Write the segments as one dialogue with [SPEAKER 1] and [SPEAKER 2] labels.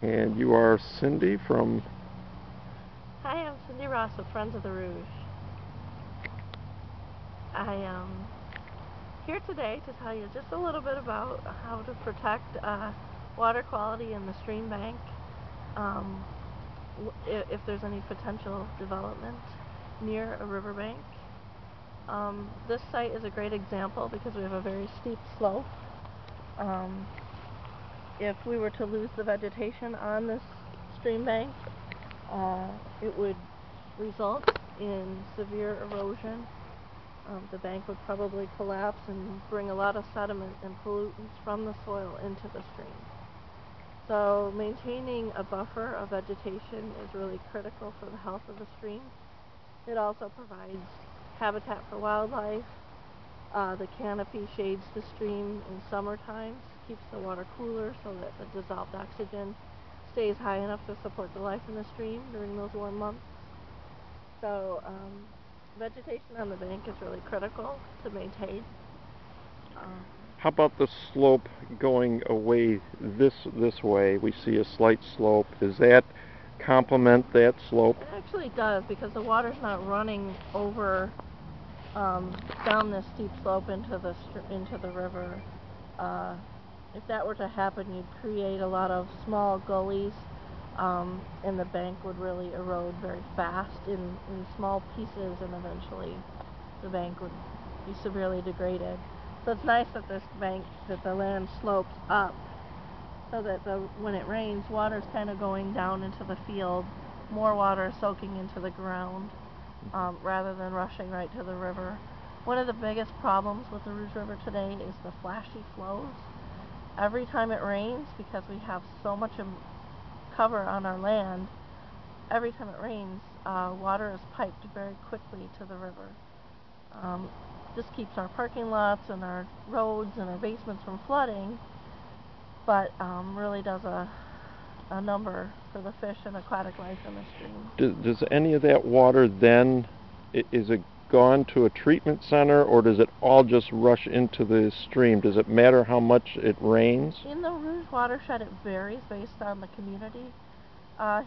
[SPEAKER 1] And you are Cyndi from...
[SPEAKER 2] Hi, I'm Cyndi Ross with Friends of the Rouge. I am here today to tell you just a little bit about how to protect water quality in the stream bank um, if there's any potential development near a riverbank. This site is a great example because we have a very steep slope. Um, if we were to lose the vegetation on this stream bank, it would result in severe erosion. The bank would probably collapse and bring a lot of sediment and pollutants from the soil into the stream. So maintaining a buffer of vegetation is really critical for the health of the stream. It also provides habitat for wildlife. The canopy shades the stream in summer times, keeps the water cooler so that the dissolved oxygen stays high enough to support the life in the stream during those warm months. So vegetation on the bank is really critical to maintain.
[SPEAKER 1] How about the slope going away this way? We see a slight slope. Does that complement that slope?
[SPEAKER 2] It actually does, because the water's not running over down this steep slope into the river. If that were to happen, you'd create a lot of small gullies, and the bank would really erode very fast in small pieces, and eventually the bank would be severely degraded. So it's nice that that the land slopes up, so that when it rains, water's kind of going down into the field, more water soaking into the ground, rather than rushing right to the river. One of the biggest problems with the Rouge River today is the flashy flows. Every time it rains, because we have so much cover on our land, every time it rains, water is piped very quickly to the river. This keeps our parking lots and our roads and our basements from flooding, but really does a number for the fish and aquatic life in the stream.
[SPEAKER 1] Does any of that water then, is it gone to a treatment center, or does it all just rush into the stream? Does it matter how much it rains?
[SPEAKER 2] In the Rouge watershed, it varies based on the community.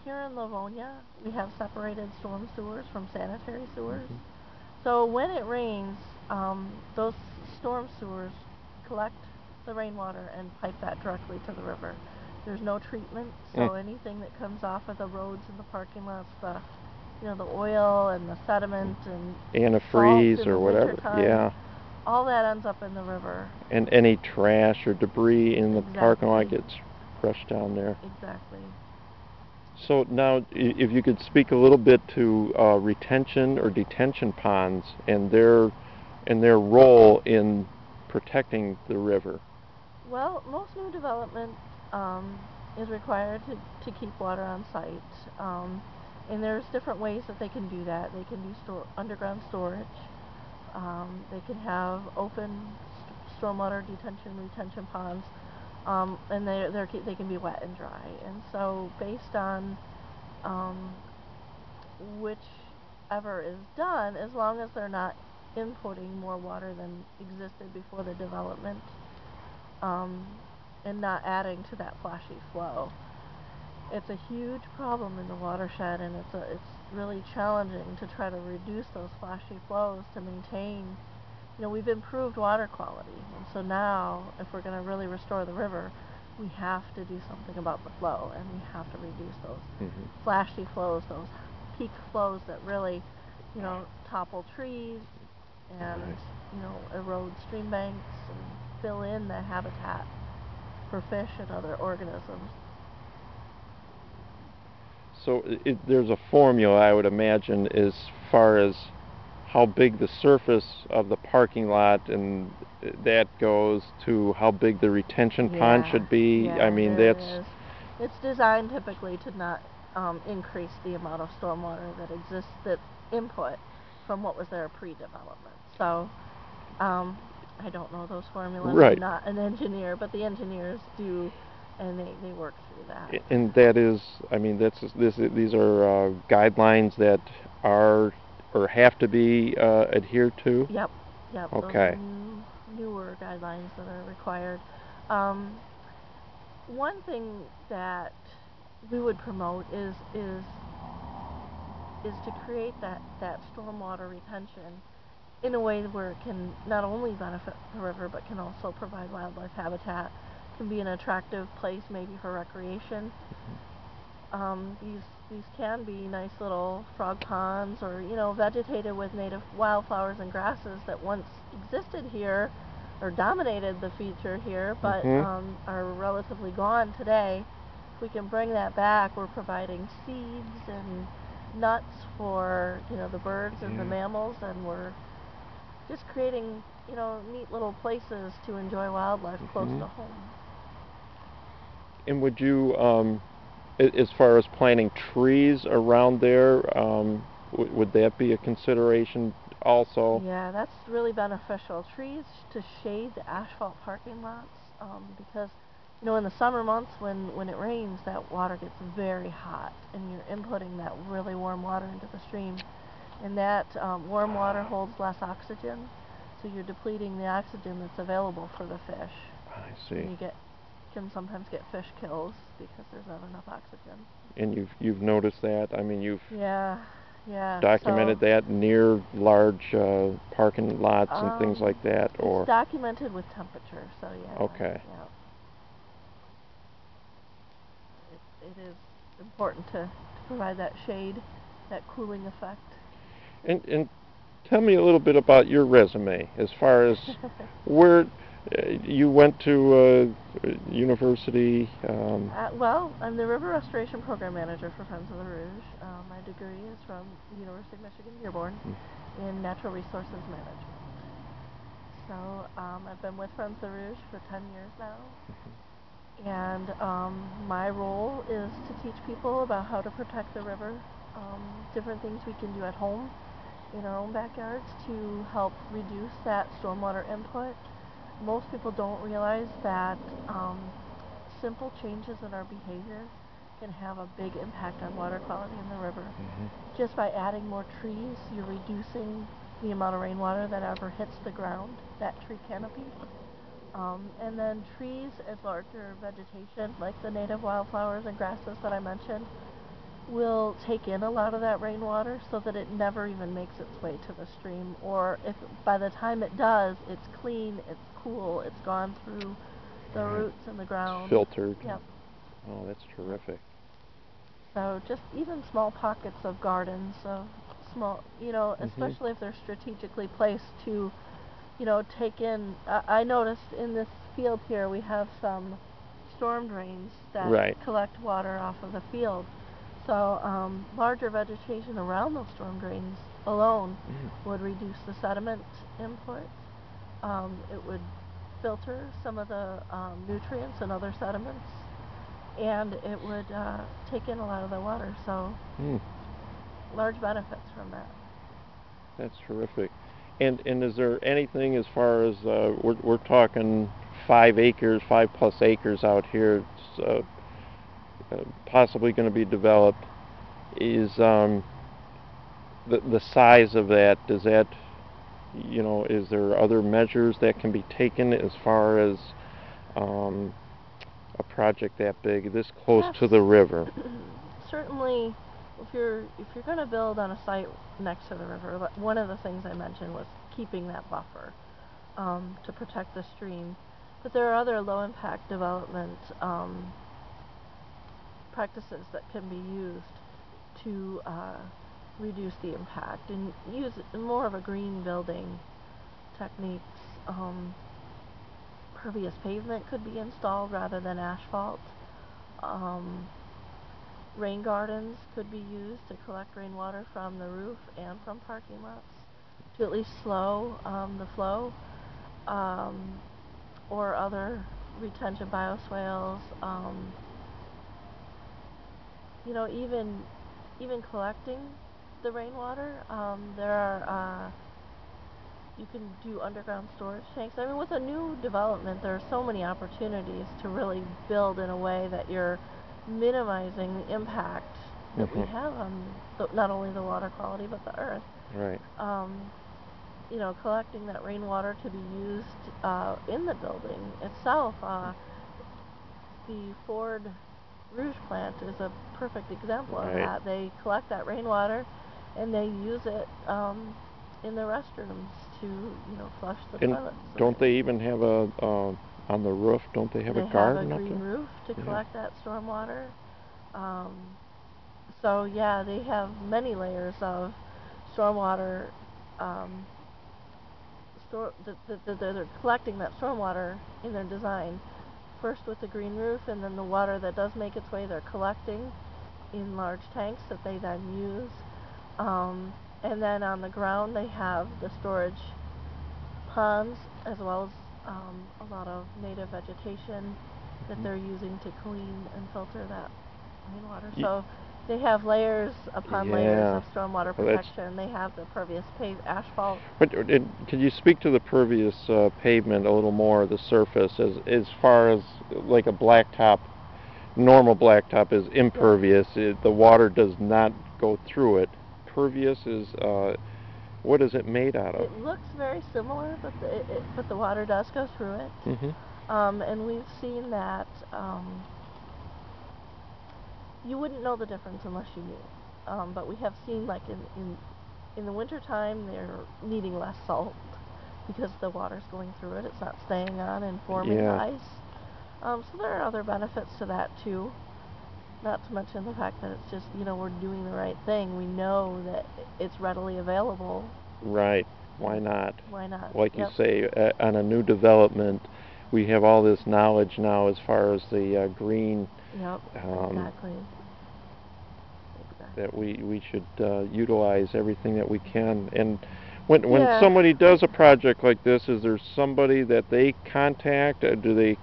[SPEAKER 2] Here in Livonia, we have separated storm sewers from sanitary sewers. So when it rains, those storm sewers collect the rainwater and pipe that directly to the river. There's no treatment, so anything that comes off of the roads and the parking lots, the oil and the sediment and
[SPEAKER 1] antifreeze or whatever, yeah,
[SPEAKER 2] all that ends up in the river.
[SPEAKER 1] And any trash or debris in the parking lot gets rushed down there.
[SPEAKER 2] Exactly.
[SPEAKER 1] So now, if you could speak a little bit to retention or detention ponds and their role in protecting the river.
[SPEAKER 2] Well, most new development is required to keep water on site, and there's different ways that they can do that. They can do underground storage. They can have open stormwater detention retention ponds, and they can be wet and dry. And so, based on whichever is done, as long as they're not inputting more water than existed before the development, and not adding to that flashy flow. It's a huge problem in the watershed, and it's really challenging to try to reduce those flashy flows to maintain. We've improved water quality, and so now, if we're going to really restore the river, we have to do something about the flow, and we have to reduce those flashy flows, those peak flows that really, topple trees and, erode stream banks and fill in the habitat for fish and other organisms.
[SPEAKER 1] So there's a formula, I would imagine, as far as how big the surface of the parking lot and that goes to how big the retention pond should be.
[SPEAKER 2] Yeah,
[SPEAKER 1] I mean, that's...
[SPEAKER 2] It's designed typically to not increase the amount of stormwater that input from what was there pre-development. So I don't know those formulas.
[SPEAKER 1] Right.
[SPEAKER 2] I'm not an engineer, but the engineers do, and they work through that.
[SPEAKER 1] And that is, I mean, these are guidelines that are or have to be adhered to?
[SPEAKER 2] Yep.
[SPEAKER 1] Okay.
[SPEAKER 2] Those are newer guidelines that are required. One thing that we would promote is to create that stormwater retention in a way where it can not only benefit the river but can also provide wildlife habitat, can be an attractive place maybe for recreation. These can be nice little frog ponds, or vegetated with native wildflowers and grasses that once existed here or dominated the feature here, but are relatively gone today. If we can bring that back, we're providing seeds and nuts for the birds and the mammals, and we're just creating neat little places to enjoy wildlife close to home.
[SPEAKER 1] And would you, as far as planting trees around there, would that be a consideration also?
[SPEAKER 2] Yeah, that's really beneficial. Trees to shade the asphalt parking lots, because in the summer months when it rains, that water gets very hot, and you're inputting that really warm water into the stream, and that warm water holds less oxygen, so you're depleting the oxygen that's available for the fish.
[SPEAKER 1] I see.
[SPEAKER 2] And you can sometimes get fish kills because there's not enough oxygen.
[SPEAKER 1] And you've noticed that? I mean, you've documented that near large parking lots and things like that, or
[SPEAKER 2] it's documented with temperature, so yeah.
[SPEAKER 1] Okay.
[SPEAKER 2] Yeah. It is important to provide that shade, that cooling effect.
[SPEAKER 1] And tell me a little bit about your resume, as far as where you went to university.
[SPEAKER 2] Well, I'm the River Restoration Program Manager for Friends of the Rouge. My degree is from the University of Michigan, Dearborn, in Natural Resources Management. So I've been with Friends of the Rouge for 10 years now. And my role is to teach people about how to protect the river, different things we can do at home in our own backyards to help reduce that stormwater input. Most people don't realize that simple changes in our behavior can have a big impact on water quality in the river. Just by adding more trees, you're reducing the amount of rainwater that ever hits the ground, that tree canopy. And then trees and larger vegetation, like the native wildflowers and grasses that I mentioned, will take in a lot of that rainwater so that it never even makes its way to the stream. Or if by the time it does, it's clean, it's cool, it's gone through the roots in the ground.
[SPEAKER 1] It's filtered.
[SPEAKER 2] Yep.
[SPEAKER 1] Oh, that's terrific.
[SPEAKER 2] So just even small pockets of gardens, of small, especially if they're strategically placed to take in. I noticed in this field here we have some storm drains that collect water off of the field. So larger vegetation around those storm drains alone would reduce the sediment input. It would filter some of the nutrients and other sediments, and it would take in a lot of the water. So large benefits from that.
[SPEAKER 1] That's terrific. And is there anything, as far as we're talking 5 acres, 5+ acres out here, it's possibly going to be developed? Is the size of that? Does that, is there other measures that can be taken as far as a project that big, this close to the river?
[SPEAKER 2] Certainly. If you're going to build on a site next to the river, one of the things I mentioned was keeping that buffer to protect the stream. But there are other low-impact development practices that can be used to reduce the impact and use more of a green building techniques. Pervious pavement could be installed rather than asphalt. Rain gardens could be used to collect rainwater from the roof and from parking lots to at least slow the flow, or other retention bioswales. Even collecting the rainwater. There are you can do underground storage tanks. I mean, with a new development, there are so many opportunities to really build in a way that you're minimizing the impact that we have on not only the water quality but the earth.
[SPEAKER 1] Right.
[SPEAKER 2] Collecting that rainwater to be used in the building itself. The Ford Rouge plant is a perfect example of
[SPEAKER 1] Right.
[SPEAKER 2] that. They collect that rainwater and they use it in the restrooms to, flush the
[SPEAKER 1] And
[SPEAKER 2] toilets.
[SPEAKER 1] don't they even have on the roof, don't they have a
[SPEAKER 2] They have a
[SPEAKER 1] garden up
[SPEAKER 2] green
[SPEAKER 1] there?
[SPEAKER 2] roof to
[SPEAKER 1] Yeah.
[SPEAKER 2] collect that stormwater. Um, so yeah, they have many layers of stormwater. Um, they're collecting that stormwater in their design. First with the green roof, and then the water that does make its way, they're collecting in large tanks that they then use. And then on the ground, they have the storage ponds, as well as a lot of native vegetation that they're using to clean and filter that rainwater. So they have layers upon layers of stormwater
[SPEAKER 1] Well,
[SPEAKER 2] protection. They have the pervious paved asphalt.
[SPEAKER 1] But can you speak to the pervious pavement a little more, the surface, as far as like a blacktop, normal blacktop is impervious. The water does not go through it. Pervious is, what is it made out of?
[SPEAKER 2] It looks very similar, but the water does go through it. And we've seen that you wouldn't know the difference unless you knew. But we have seen, like in the wintertime, they're needing less salt because the water's going through it. It's not staying on and forming ice. So there are other benefits to that too. Not to mention the fact that it's just, we're doing the right thing. We know that it's readily available.
[SPEAKER 1] Right. Why not?
[SPEAKER 2] Why not?
[SPEAKER 1] Like you say, on a new development, we have all this knowledge now as far as the green.
[SPEAKER 2] Exactly.
[SPEAKER 1] That we should utilize everything that we can. And when somebody does a project like this, is there somebody that they contact? Do they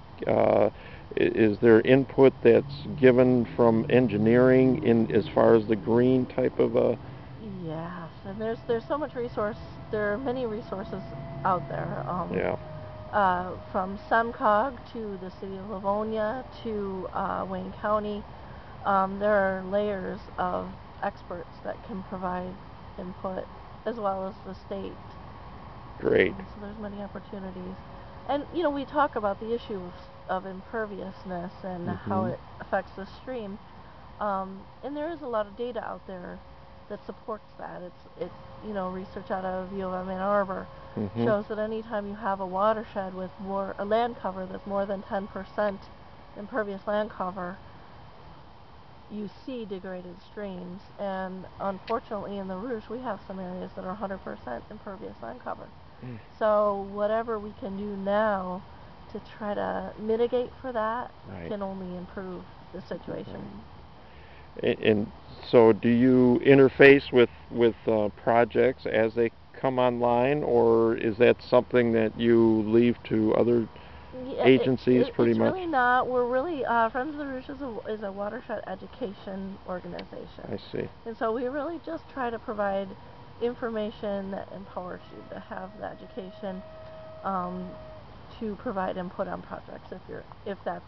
[SPEAKER 1] is there input that's given from engineering in as far as the green type of a?
[SPEAKER 2] Yes, and there's so much resource. There are many resources out there. From SEMCOG to the city of Livonia to Wayne County, there are layers of experts that can provide input, as well as the state.
[SPEAKER 1] Great.
[SPEAKER 2] So there's many opportunities. And, we talk about the issue of imperviousness and how it affects the stream. And there is a lot of data out there that supports that. It's research out of U of M Ann Arbor shows that anytime you have a watershed with a land cover that's more than 10% impervious land cover, you see degraded streams. And unfortunately in the Rouge we have some areas that are 100% impervious land cover. So whatever we can do now to try to mitigate for that can only improve the situation.
[SPEAKER 1] And so do you interface with projects as they come online, or is that something that you leave to other agencies pretty much?
[SPEAKER 2] It's really not. We're really, Friends of the Rouge is a watershed education organization.
[SPEAKER 1] I see.
[SPEAKER 2] And so we really just try to provide information that empowers you to have the education to provide input on projects if that's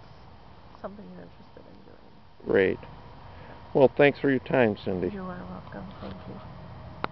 [SPEAKER 2] something you're interested in doing.
[SPEAKER 1] Great. Well, thanks for your time, Cyndi.
[SPEAKER 2] You are welcome. Thank you.